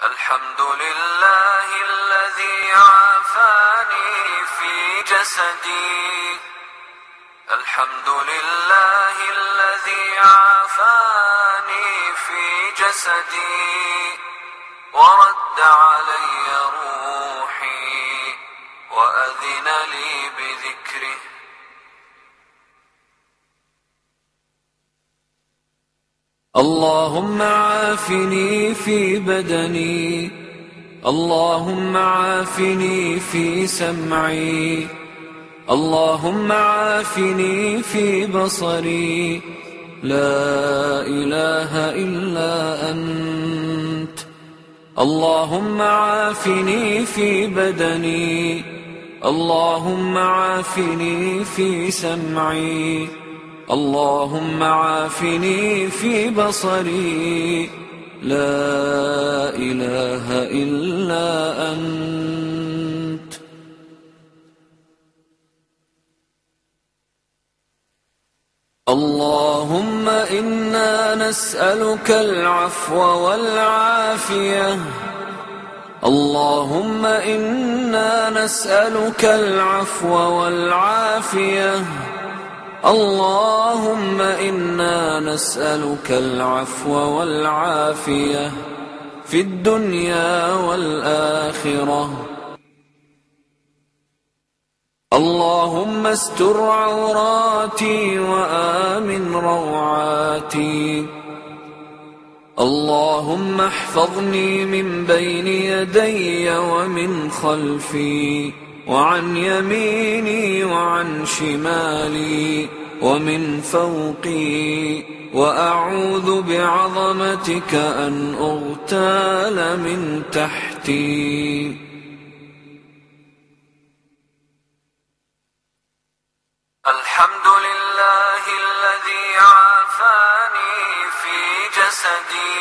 الحمد لله الذي عافاني في جسدي. الحمد لله الذي عافاني في جسدي ورد علي روحي وأذن لي بذكره. اللهم عافني في بدني، اللهم عافني في سمعي، اللهم عافني في بصري. لا إله إلا أنت. اللهم عافني في بدني، اللهم عافني في سمعي، اللهم عافني في بصري. لا إله إلا أنت. اللهم إنا نسألك العفو والعافية. اللهم إنا نسألك العفو والعافية. اللهم إنا نسألك العفو والعافية في الدنيا والآخرة. اللهم استر عوراتي وآمن روعاتي. اللهم احفظني من بين يدي ومن خلفي وعن يميني وعن شمالي ومن فوقي، وأعوذ بعظمتك أن أغتال من تحتي. الحمد لله الذي عافاني في جسدي.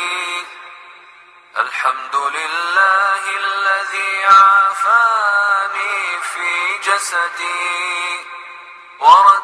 الحمد لله الذي عافاني في جسدي ورد